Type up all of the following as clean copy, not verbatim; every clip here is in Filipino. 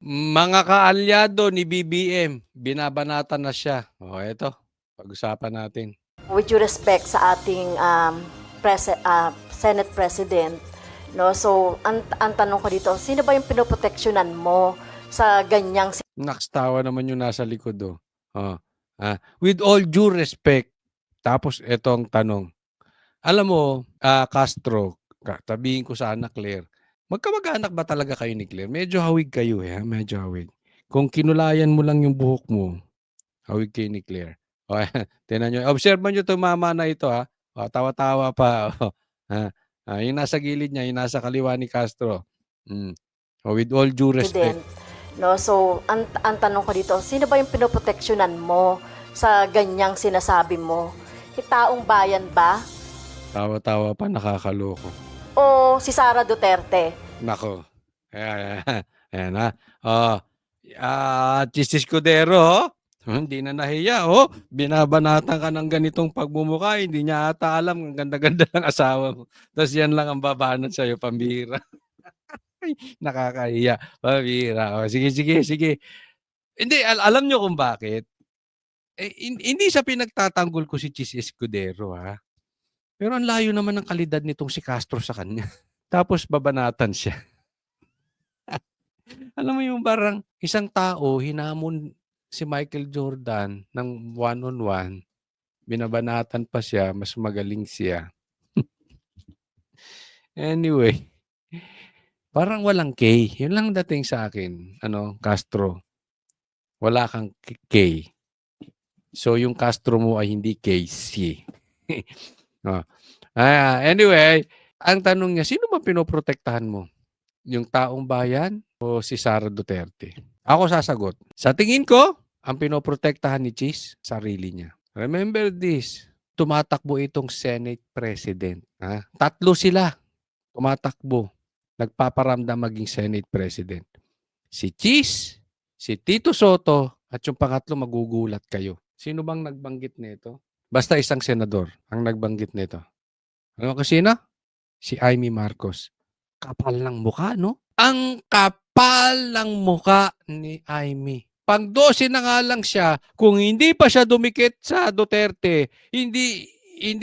Mga kaalyado ni BBM, binabanatan na siya. Eto, pag-usapan natin. With due respect sa ating Senate President, no? So, ang tanong ko dito, sino ba yung pinoproteksyonan mo sa ganyang Nakstawa naman yung nasa likod, oh. With all due respect, tapos eto ang tanong. Alam mo, Castro, tabihin ko sana Claire, magkamag-anak ba talaga kayo ni Claire? Medyo hawig kayo, medyo hawig. Kung kinulayan mo lang yung buhok mo, hawig kayo ni Claire. Tingnan nyo. Observe nyo itong mama na ito, ha. Tawa-tawa pa. Yung nasa gilid niya, yung nasa kaliwa ni Castro. With all due respect. president, no? So, ang tanong ko dito, sino ba yung pinoproteksyonan mo sa ganyang sinasabi mo? Taong bayan ba? Tawa-tawa pa, nakakaloko. O si Sara Duterte? Nako. Ayan, ha. Chis Escudero, hindi na nahiya, binabanatan ka ng ganitong pagmumukha, hindi niya ata alam ang ganda-ganda ng asawa mo. Tapos yan lang ang babanat sa'yo, pambihira. Ay, nakakahiya, pambihira. Sige. Hindi, alam nyo kung bakit? Hindi sa pinagtatanggol ko si Chis Escudero, ha. Pero ang layo naman ng kalidad nitong si Castro sa kanya. Tapos babanatan siya. Alam mo yung parang isang tao hinamon si Michael Jordan ng one-on-one, binabanatan pa siya, mas magaling siya. Anyway, parang walang K. Yun lang dating sa akin, Castro. Wala kang K. So yung Castro mo ay hindi KC. Anyway, ang tanong niya, sino ba pinoprotektahan mo? Yung taong bayan o si Sara Duterte? Ako sasagot. Sa tingin ko, ang pinoprotektahan ni Cheese, sarili niya. Remember this, tumatakbo itong Senate President. Tatlo sila tumatakbo, nagpaparamdam maging Senate President. Si Cheese, si Tito Soto, at yung pangatlo magugulat kayo. Sino bang nagbanggit nito? Basta isang senador ang nagbanggit nito. Ano kasi na? Si Amy Marcos. Kapal ng mukha, no? Ang kapal ng mukha ni Amy. Pang-12 na nga lang siya, kung hindi pa siya dumikit sa Duterte, hindi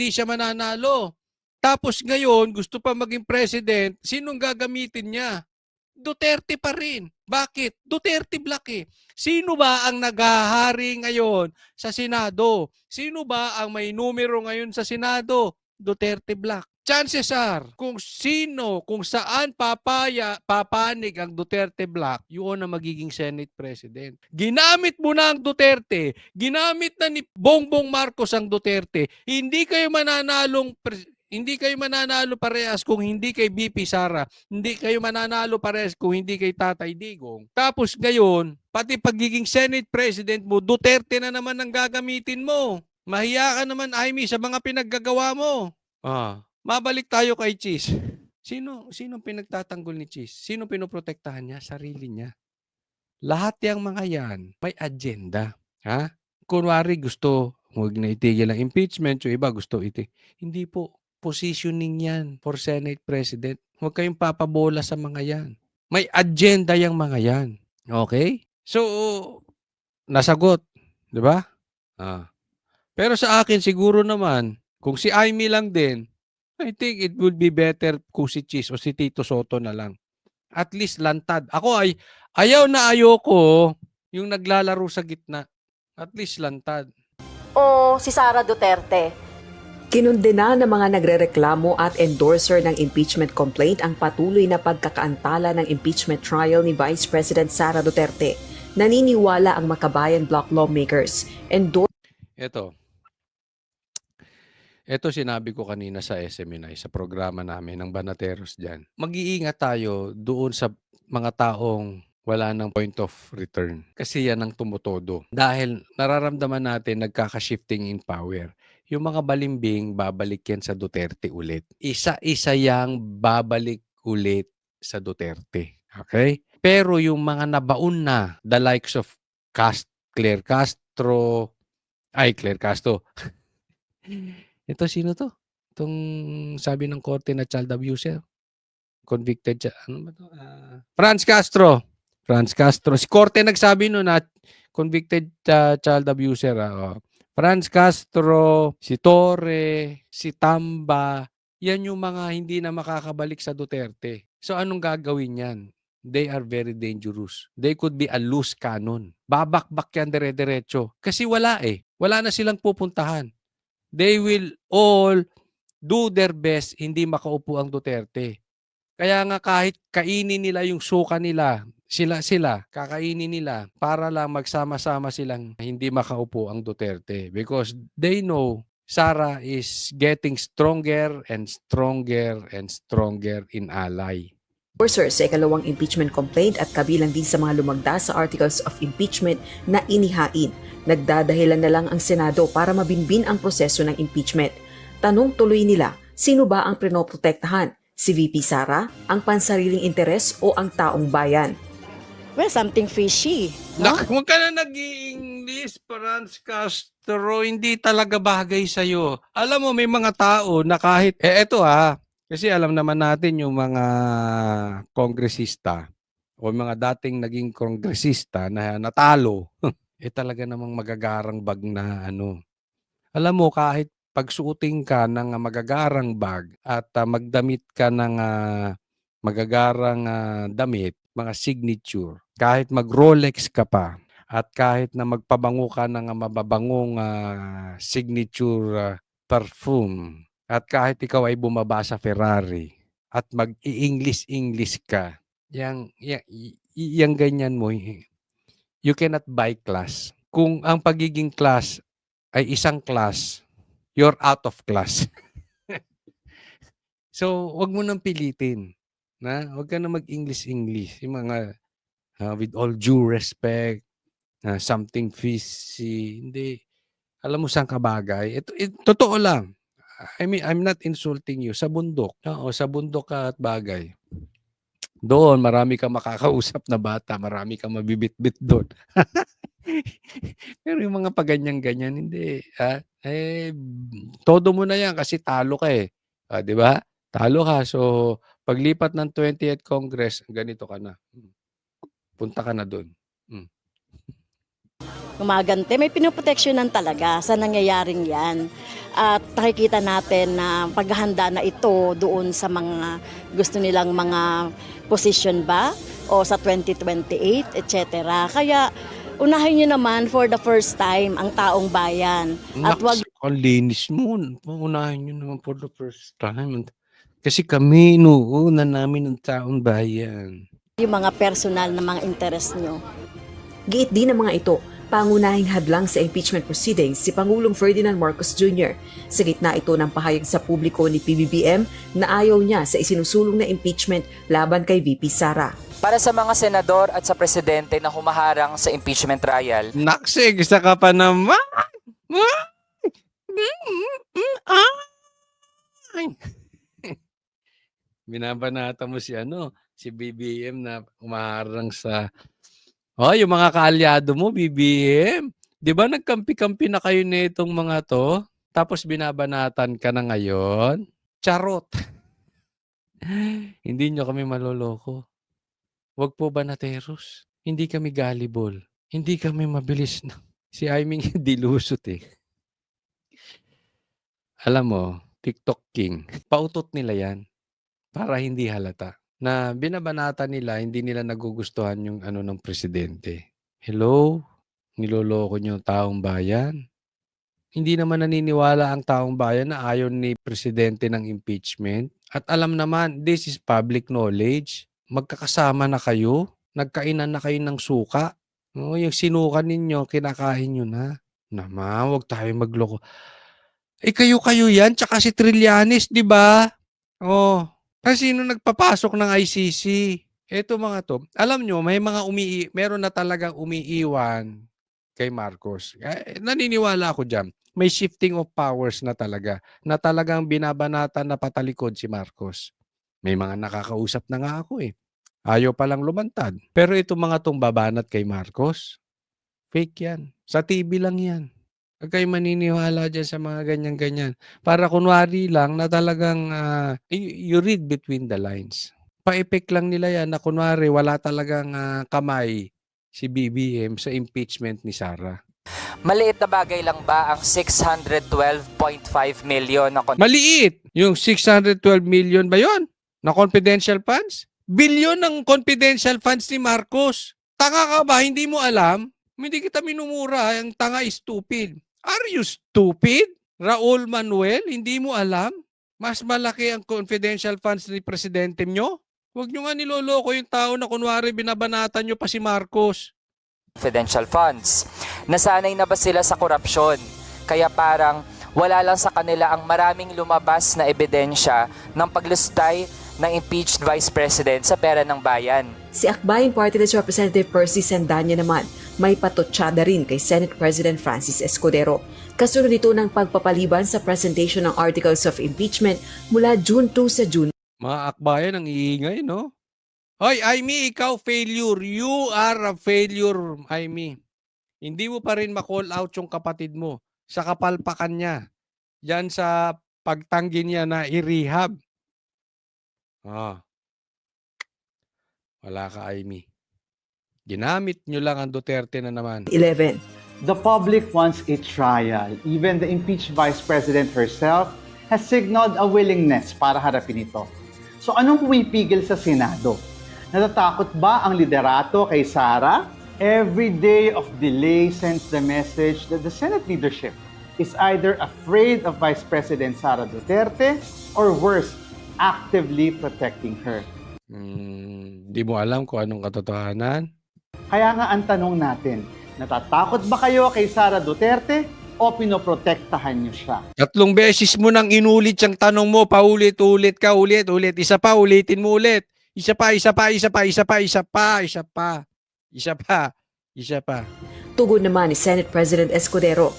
siya mananalo. Tapos ngayon, gusto pa maging president, sinong gagamitin niya? Duterte pa rin. Bakit? Duterte Black eh. Sino ba ang naghahari ngayon sa Senado? Sino ba ang may numero ngayon sa Senado? Duterte Black. Chances are, kung saan papanig ang Duterte Black, yun ang magiging Senate President. Ginamit mo na ang Duterte, ginamit na ni Bongbong Marcos ang Duterte, hindi kayo mananalo parehas kung hindi kay BP Sara. Hindi kayo mananalo parehas kung hindi kay Tatay Digong. Tapos ngayon, pati pagiging Senate President mo, Duterte na naman ang gagamitin mo. Mahiya ka naman, Amy, sa mga pinaggagawa mo. Mabalik tayo kay Cheese. Sino pinagtatanggol ni Cheese? Sino pinoprotektahan niya? Sarili niya. Lahat yang mga yan, may agenda. Kunwari gusto, huwag na itigil ang impeachment, yung iba gusto Hindi po. Positioning yan for Senate President. Huwag kayong papabola sa mga yan. May agenda yung mga yan. Okay? So, nasagot. Di ba? Pero sa akin, siguro naman, kung si Amy lang din, I think it would be better kung si Cheese o si Tito Soto na lang. At least lantad. Ako ay, ayoko yung naglalaro sa gitna. At least lantad. O si Sara Duterte? Kinundena ng mga nagrereklamo at endorser ng impeachment complaint ang patuloy na pagkakaantala ng impeachment trial ni Vice President Sara Duterte. Naniniwala ang Makabayan Bloc lawmakers. Ito sinabi ko kanina sa SMNI, sa programa namin ng Banateros dyan. Mag-iingat tayo doon sa mga taong wala ng point of return. Kasi yan ang tumutodo. Dahil nararamdaman natin nagkaka-shifting in power. Yung mga balimbing, babalik yan sa Duterte ulit. Isa-isa yang babalik ulit sa Duterte. Okay? Pero yung mga nabaon na, the likes of Claire Castro, ito sino to? Itong sabi ng korte na child abuser. Convicted siya. Ano ba to? Franz Castro. Franz Castro. Si Korte nagsabi nun na convicted child abuser. Franz Castro, si Torre, si Tamba, yan yung mga hindi na makakabalik sa Duterte. So anong gagawin yan? They are very dangerous. They could be a loose cannon. Babakbak yan dire-diretso. Kasi wala eh. Wala na silang pupuntahan. They will all do their best hindi makaupo ang Duterte. Kaya nga kahit kainin nila yung suka nila, sila, kakainin nila para lang magsama-sama silang hindi makaupo ang Duterte. Because they know Sara is getting stronger and stronger and stronger in ally. Endorsers sa ikalawang impeachment complaint at kabilang din sa mga lumagda sa articles of impeachment na inihain. Nagdadahilan na lang ang Senado para mabinbin ang proseso ng impeachment. Tanong tuloy nila, sino ba ang pinoprotektahan? Si VP Sara, ang pansariling interes o ang taong bayan? Well, something fishy. No? Huwag ka na nag-i-English, Franz Castro. Hindi talaga bagay sa'yo. Alam mo, may mga tao na kahit... eto kasi alam naman natin yung mga kongresista o mga dating naging kongresista na natalo. Talaga namang magagarang bag na ano. Alam mo, kahit pagsuotin ka ng magagarang bag at magdamit ka ng magagarang damit, mga signature, kahit mag-Rolex ka pa, at kahit na magpabango ka ng mababangong signature perfume, at kahit ikaw ay bumaba sa Ferrari, at mag-i-English ka, yang ganyan mo, you cannot buy class. Kung ang pagiging class ay isang class, you're out of class. So, wag mo nang pilitin. Wag ka na mag-English. Yung mga, with all due respect, something fishy, hindi. Alam mo saan ka bagay? Totoo lang. I mean, I'm not insulting you. Sa bundok. Sa bundok ka at bagay. Doon, marami kang makakausap na bata. Marami kang mabibitbit doon. Pero yung mga paganyan-ganyan, hindi. Todo mo na yan kasi talo ka eh. Di ba? Talo ka. So, paglipat ng 20th Congress, ganito ka na. Punta ka na doon. Gumagante, may pinoproteksyonan talaga sa nangyayaring yan. At nakikita natin na paghahanda na ito doon sa mga gusto nilang mga position ba o sa 2028, etc. Kaya unahin nyo naman for the first time ang taong bayan. At wag ang linis mo. Unahin nyo naman for the first time. Kasi kami, inuuna namin ang taong bayan. yung mga personal na mga interest nyo. Giit din ng mga ito, pangunahing hadlang sa impeachment proceedings si Pangulong Ferdinand Marcos Jr. Sa gitna ito ng pahayag sa publiko ni PBBM na ayaw niya sa isinusulong na impeachment laban kay VP Sara. Para sa mga senador at sa presidente na humaharang sa impeachment trial, Naksig, isa ka pa naman! Binabanata mo si BBM na umaharang sa... yung mga kaalyado mo, BBM. Di ba nagkampi-kampi na kayo nitong mga to? Tapos binabanatan ka na ngayon? Charot. Hindi nyo kami maloloko. Wag po ba nateros? Hindi kami gullible. Hindi kami mabilis na. Si Aiming dilusot eh. Alam mo, TikTok King, pautot nila yan para hindi halata. Na binabanata nila, hindi nila nagugustuhan yung ng presidente. Hello? Niloloko niyo ang taong bayan? Hindi naman naniniwala ang taong bayan na ayaw ni presidente ng impeachment. At alam naman, this is public knowledge. Magkakasama na kayo. Nagkainan na kayo ng suka. Yung sinuka ninyo, kinakain nyo na. Naman, huwag tayo magloko. Kayo-kayo yan, tsaka si Trillanes, di ba? Kasi sino nagpapasok ng ICC? Eto mga to. Alam nyo, meron na talagang umiiwan kay Marcos. Naniniwala ako dyan. May shifting of powers na talaga. Na talagang binabanatan na patalikod si Marcos. May mga nakakausap na nga ako eh. Ayaw palang lumantad. Pero itong mga tong babanat kay Marcos, fake yan. Sa TV lang yan. Huwag kayo maniniwala dyan sa mga ganyan-ganyan. Para kunwari lang na talagang you read between the lines. pa-effect lang nila yan na kunwari wala talagang kamay si BBM sa impeachment ni Sara. Maliit na bagay lang ba ang 612.5 million na Maliit! Yung 612 million ba yon na confidential funds? Bilyon ng confidential funds ni Marcos. Tanga ka ba? Hindi mo alam? Hindi kita minumura. Ang tanga is stupid. Are you stupid? Raul Manuel, hindi mo alam? Mas malaki ang confidential funds ni presidente nyo? Huwag nyo nga niloloko yung tao na kunwari binabanatan nyo pa si Marcos. confidential funds? Nasanay na ba sila sa korupsyon? Kaya parang wala lang sa kanila ang maraming lumabas na ebidensya ng paglustay ng impeached Vice President sa pera ng bayan. Si Akbayan Party List Representative Percy Sandanya naman may patutsada rin kay Senate President Francis Escudero. Kasunod ito ng pagpapaliban sa presentation ng Articles of Impeachment mula June 2 sa June. Mga akbayan ang iingay, no? Hoy, Aimee, ikaw failure. You are a failure, Aimee. Hindi mo pa rin ma-call out yung kapatid mo sa kapalpakan niya. Yan sa pagtanggi niya na i-rehab. Wala ka, Aimee. Ginamit nyo lang ang Duterte na naman. 11. The public wants a trial. Even the impeached Vice President herself has signaled a willingness para harapin ito. So anong pumipigil sa Senado? Natatakot ba ang liderato kay Sara? Every day of delay sends the message that the Senate leadership is either afraid of Vice President Sara Duterte or worse, actively protecting her. Di mo alam kung anong katotohanan? Kaya nga ang tanong natin, natatakot ba kayo kay Sara Duterte o pinoprotektahan niyo siya? 3 beses mo nang inulit yung tanong mo, paulit-ulit ka, ulit-ulit. Isa pa, ulitin mo ulit. Isa pa. Tugon naman ni Senate President Escudero.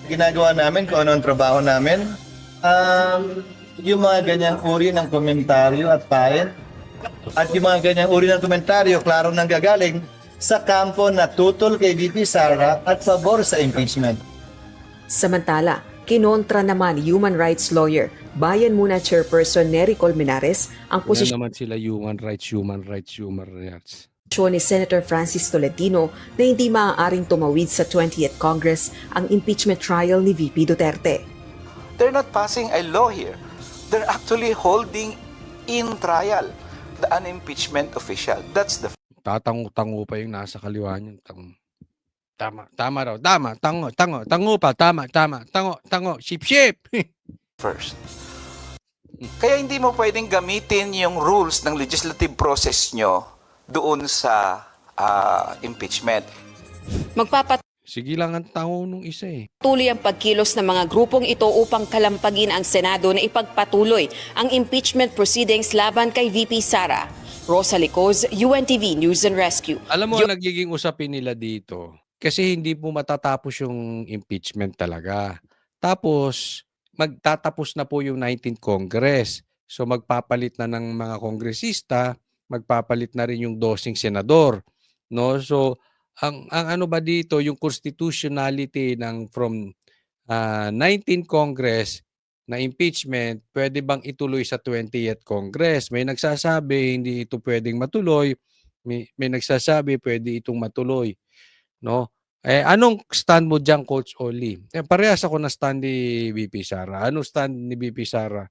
Ginagawa namin kung ano ang trabaho namin. Yung mga ganyang uri ng komentaryo at pain, at yung mga ganyang uri ng komentaryo, klaro nang gagaling sa kampo na tutol kay VP Sara at pabor sa impeachment. Samantala, kinontra naman ni human rights lawyer, Bayan Muna Chairperson Nery Colmenares ang Yan posisyon naman sila human rights. ni Senator Francis Tolentino na hindi maaaring tumawid sa 20th Congress ang impeachment trial ni VP Duterte. They're not passing a law here. They're actually holding in trial the unimpeachment official. That's the Tatango pa yung nasa kaliwa niyan. Tama raw. Tango. Ship. first. Kaya hindi mo pwedeng gamitin yung rules ng legislative process nyo doon sa impeachment. Sige lang ang tango nung isa eh. Patuloy ang pagkilos ng mga grupong ito upang kalampagin ang Senado na ipagpatuloy ang impeachment proceedings laban kay VP Sara. Rosa Licoz, UNTV News and Rescue. Alam mo, nagiging usapin nila dito kasi hindi po matatapos yung impeachment talaga. Tapos, magtatapos na po yung 19th Congress. So, magpapalit na ng mga kongresista, magpapalit na rin yung 12 senador. No? So, ang ano ba dito, yung constitutionality ng from 19th Congress na impeachment, pwede bang ituloy sa 20th Congress? May nagsasabi hindi ito pwedeng matuloy. May nagsasabi pwede itong matuloy. No? Anong stand mo diyan, Coach Oli? Parehas ako na stand ni VP Sara. Anong stand ni VP Sara?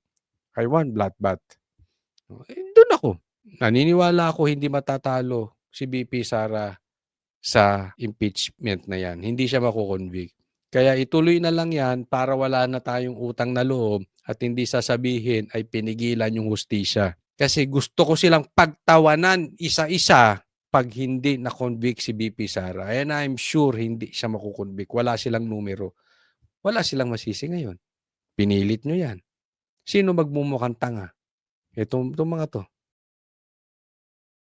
I want bloodbath. Doon ako. Naniniwala ako hindi matatalo si VP Sara sa impeachment na yan. Hindi siya makukonvict. Kaya ituloy na lang yan para wala na tayong utang na loob at hindi sasabihin ay pinigilan yung hustisya. Kasi gusto ko silang pagtawanan isa-isa pag hindi na-convict si VP Sara. And I'm sure hindi siya makukonvict. Wala silang numero. Wala silang masisi ngayon. Pinilit nyo yan. Sino magmumukhang tanga? Itong mga to.